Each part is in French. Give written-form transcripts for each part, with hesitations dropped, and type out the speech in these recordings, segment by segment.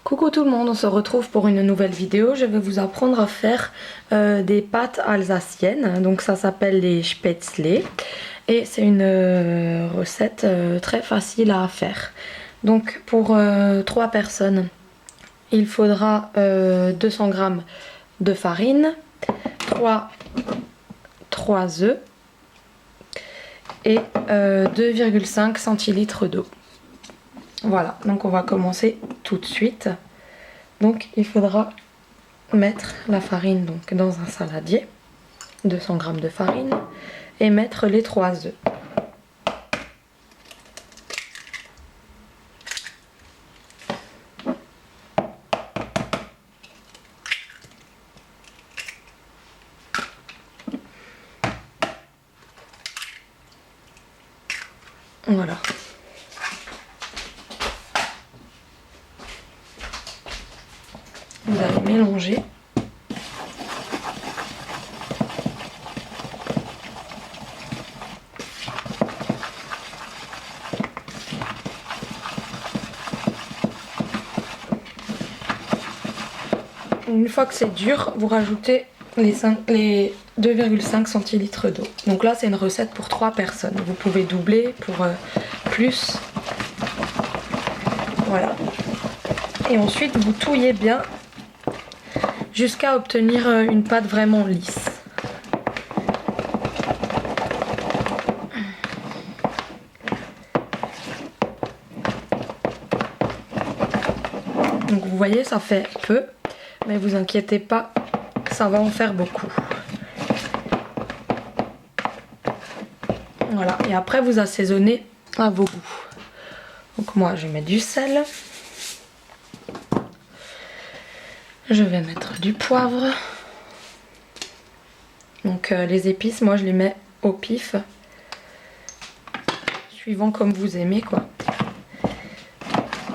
Coucou tout le monde, on se retrouve pour une nouvelle vidéo. Je vais vous apprendre à faire des pâtes alsaciennes. Donc ça s'appelle les spätzle et c'est une recette très facile à faire. Donc pour 3 personnes, il faudra 200 g de farine, 3 œufs et 2,5 centilitres d'eau. Voilà, donc on va commencer tout de suite. Donc il faudra mettre la farine donc dans un saladier, 200 g de farine, et mettre les 3 œufs. Voilà. Vous allez mélanger. Une fois que c'est dur, vous rajoutez les 2,5 centilitres d'eau. Donc là, c'est une recette pour 3 personnes. Vous pouvez doubler pour plus. Voilà. Et ensuite, vous touillez bien jusqu'à obtenir une pâte vraiment lisse. Donc vous voyez, ça fait peu, mais vous inquiétez pas, ça va en faire beaucoup. Voilà, et après vous assaisonnez à vos goûts. Donc moi je mets du sel. Je vais mettre du poivre. Donc les épices, moi je les mets au pif. Suivant comme vous aimez quoi.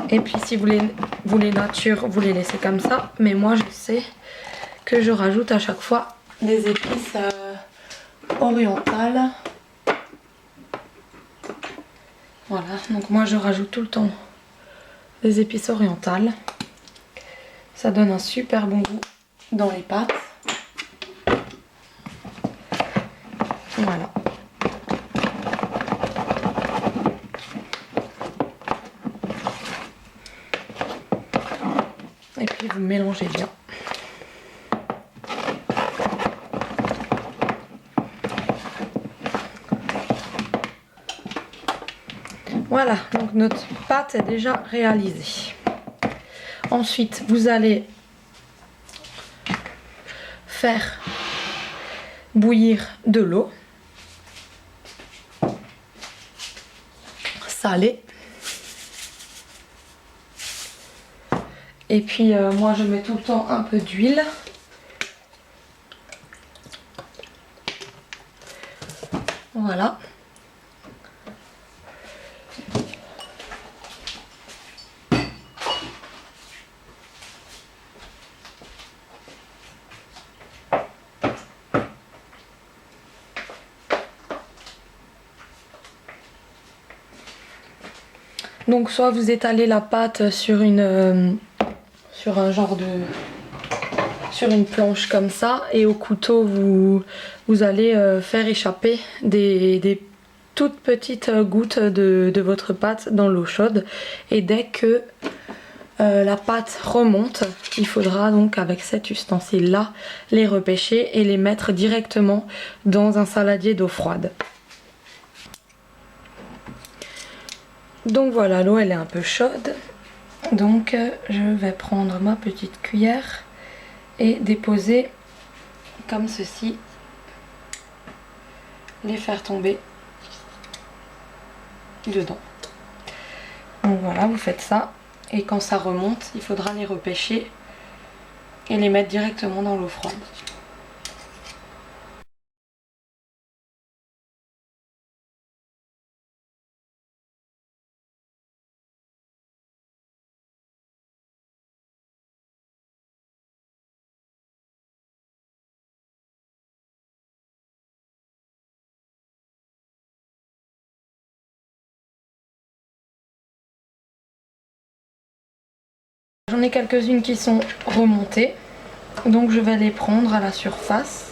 Et puis si vous les nature, vous les laissez comme ça. Mais moi je sais que je rajoute à chaque fois des épices orientales. Voilà, donc moi je rajoute tout le temps des épices orientales. Ça donne un super bon goût dans les pâtes. Voilà. Et puis vous mélangez bien. Voilà, donc notre pâte est déjà réalisée. Ensuite, vous allez faire bouillir de l'eau salée. Et puis moi je mets tout le temps un peu d'huile. Voilà. Donc soit vous étalez la pâte sur une sur une planche comme ça, et au couteau vous allez faire échapper des toutes petites gouttes de votre pâte dans l'eau chaude, et dès que la pâte remonte, il faudra donc avec cet ustensile là les repêcher et les mettre directement dans un saladier d'eau froide. Donc voilà, l'eau elle est un peu chaude, donc je vais prendre ma petite cuillère et déposer comme ceci, les faire tomber dedans. Donc voilà, vous faites ça, et quand ça remonte, il faudra les repêcher et les mettre directement dans l'eau froide. j'en ai quelques-unes qui sont remontées. Donc je vais les prendre à la surface.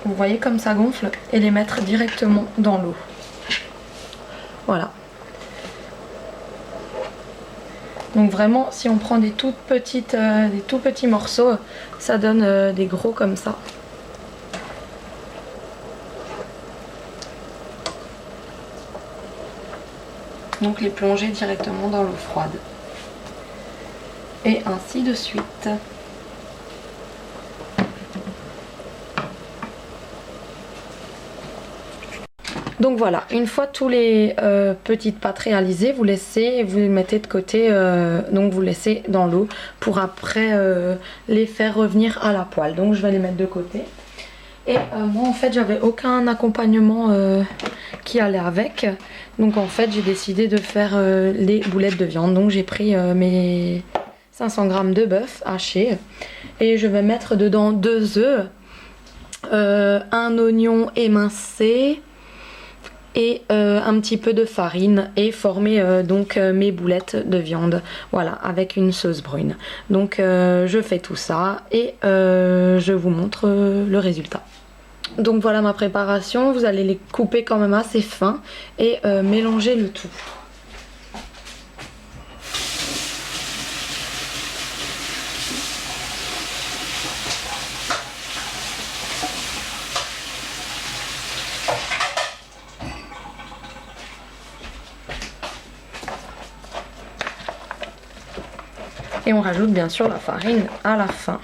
Vous voyez comme ça gonfle. Et les mettre directement dans l'eau. Voilà. Donc vraiment, si on prend des tout petits morceaux, ça donne des gros comme ça. Donc les plonger directement dans l'eau froide. Et ainsi de suite. Donc voilà, une fois tous les petites pâtes réalisées, vous laissez, vous les mettez de côté, donc vous laissez dans l'eau pour après les faire revenir à la poêle. Donc je vais les mettre de côté. Et moi en fait j'avais aucun accompagnement qui allait avec. Donc en fait j'ai décidé de faire les boulettes de viande. Donc j'ai pris mes 500 g de bœuf haché. Et je vais mettre dedans 2 œufs, un oignon émincé et un petit peu de farine et former donc mes boulettes de viande, voilà, avec une sauce brune. Donc je fais tout ça et je vous montre le résultat. Donc voilà ma préparation, vous allez les couper quand même assez fin et mélanger le tout. Et on rajoute bien sûr la farine à la fin.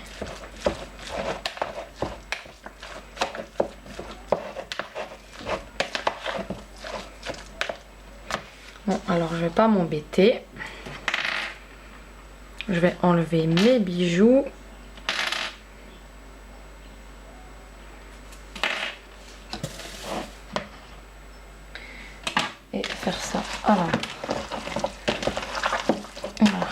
Bon, alors je vais pas m'embêter. Je vais enlever mes bijoux. Et faire ça à la main. Voilà.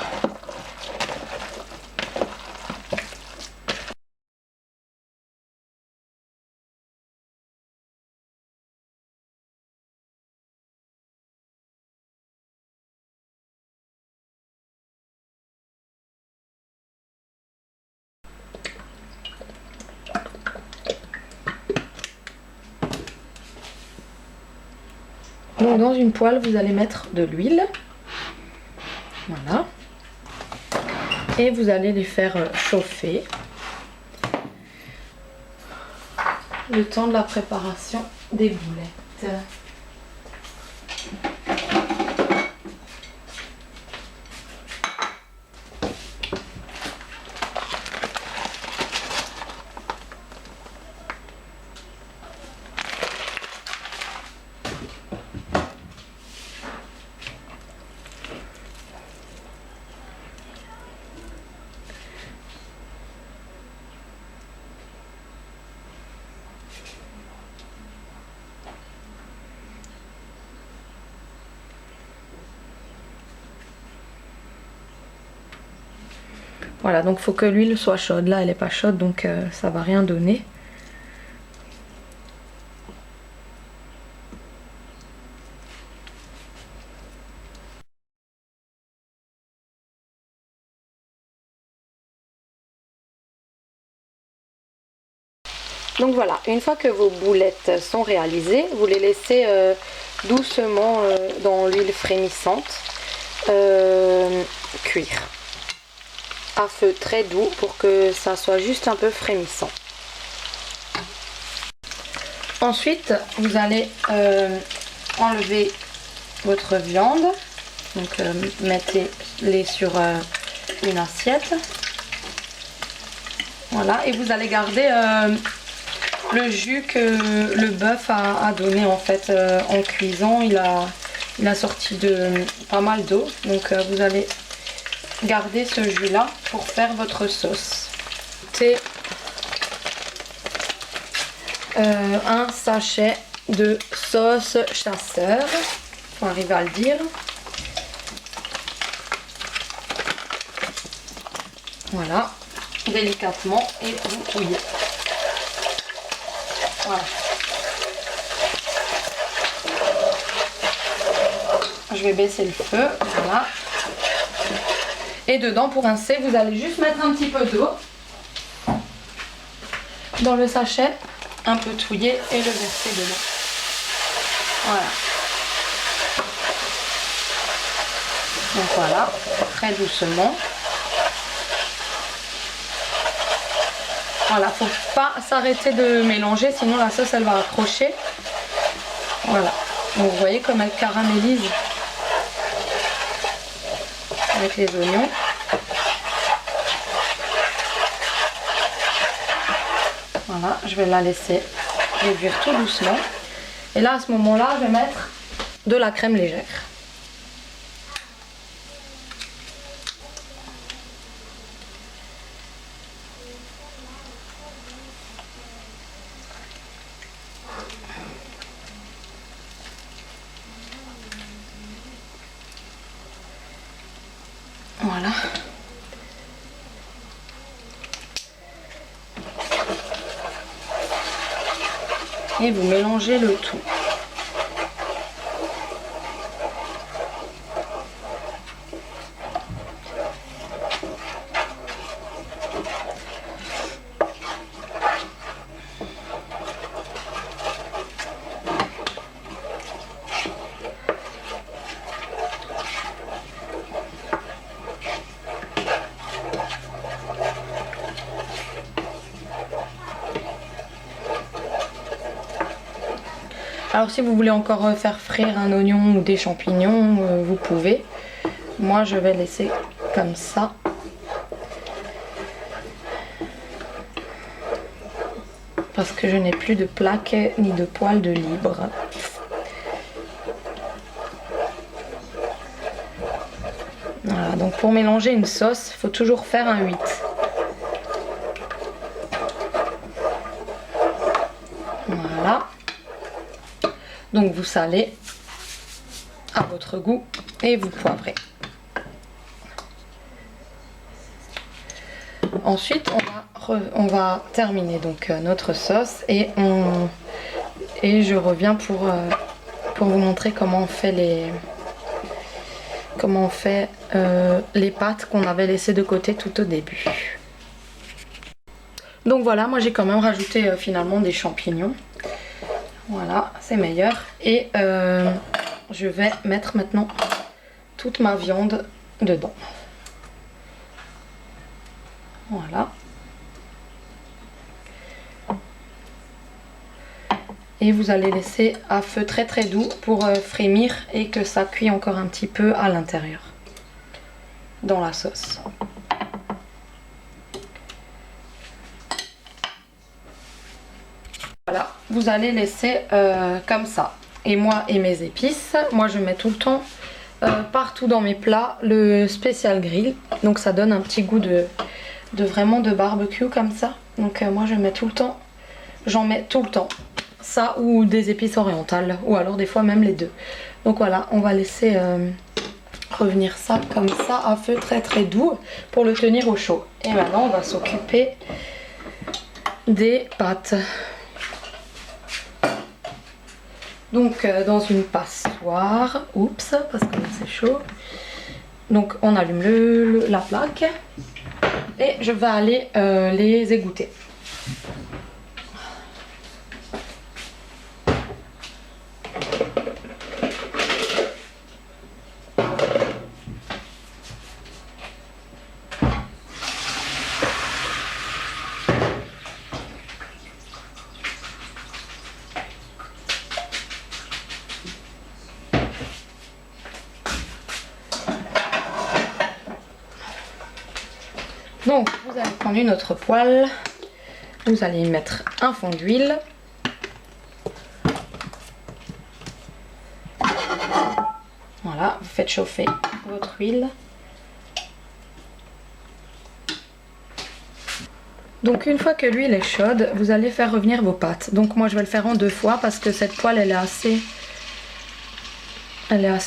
Donc dans une poêle, vous allez mettre de l'huile. Voilà. Et vous allez les faire chauffer. Le temps de la préparation des boulettes. Voilà, donc il faut que l'huile soit chaude. Là, elle n'est pas chaude, donc ça va rien donner. Donc voilà, une fois que vos boulettes sont réalisées, vous les laissez doucement dans l'huile frémissante cuire. À feu très doux pour que ça soit juste un peu frémissant. Ensuite, vous allez enlever votre viande. Donc mettez-les sur une assiette. Voilà, et vous allez garder le jus que le bœuf a donné en fait en cuisant. Il a sorti de pas mal d'eau. Donc vous allez garder ce jus là pour faire votre sauce. C'est un sachet de sauce chasseur, faut arriver à le dire. Voilà, délicatement et vous touillez. Voilà. Je vais baisser le feu, voilà. Et dedans, pour rincer, vous allez juste mettre un petit peu d'eau dans le sachet, un peu touillé et le verser dedans. Voilà. Donc voilà, très doucement. Voilà, faut pas s'arrêter de mélanger, sinon la sauce elle va accrocher. Voilà. Donc vous voyez comme elle caramélise avec les oignons. Voilà, je vais la laisser réduire tout doucement. Et là, à ce moment-là, je vais mettre de la crème légère. Voilà. Et vous mélangez le tout. Alors si vous voulez encore faire frire un oignon ou des champignons, vous pouvez. Moi je vais laisser comme ça. Parce que je n'ai plus de plaques ni de poils de libre. Voilà, donc pour mélanger une sauce, il faut toujours faire un 8. Voilà. Donc vous salez à votre goût et vous poivrez. Ensuite on va terminer donc notre sauce et je reviens pour vous montrer comment on fait les pâtes qu'on avait laissées de côté tout au début. Donc voilà, moi j'ai quand même rajouté finalement des champignons. Voilà, c'est meilleur. Et je vais mettre maintenant toute ma viande dedans. Voilà. Et vous allez laisser à feu très très doux pour frémir et que ça cuit encore un petit peu à l'intérieur dans la sauce. Voilà, vous allez laisser comme ça. Et moi et mes épices, moi je mets tout le temps partout dans mes plats le spécial grill. Donc ça donne un petit goût de vraiment de barbecue comme ça. Donc moi je mets tout le temps, j'en mets tout le temps. Ça ou des épices orientales ou alors des fois même les deux. Donc voilà, on va laisser revenir ça comme ça à feu très très doux pour le tenir au chaud. Et maintenant on va s'occuper des pâtes. Donc dans une passoire, oups, parce que là c'est chaud. Donc on allume la plaque et je vais aller les égoutter. Donc vous allez prendre une autre poêle, vous allez y mettre un fond d'huile. Voilà, vous faites chauffer votre huile. Donc une fois que l'huile est chaude, vous allez faire revenir vos pâtes. Donc moi je vais le faire en 2 fois parce que cette poêle elle est assez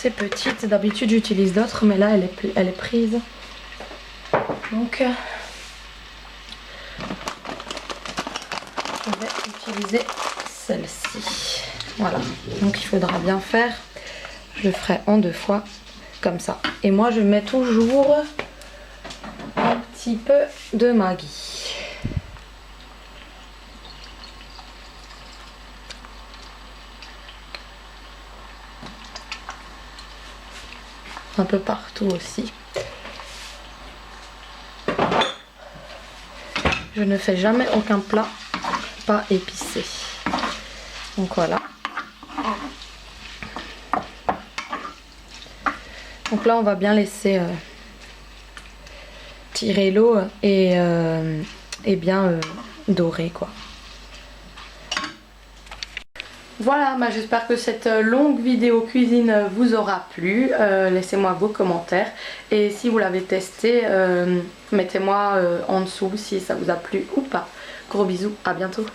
petite. D'habitude j'utilise d'autres mais là elle est prise. Donc je vais utiliser celle-ci. Voilà, donc il faudra bien faire, je le ferai en 2 fois comme ça. Et moi je mets toujours petit peu de Maggi. Un peu partout aussi. Je ne fais jamais aucun plat pas épicé. Donc voilà. Donc là on va bien laisser tirer l'eau et bien dorer quoi. Voilà, j'espère que cette longue vidéo cuisine vous aura plu. Laissez-moi vos commentaires et si vous l'avez testé, mettez-moi en dessous si ça vous a plu ou pas. Gros bisous, à bientôt.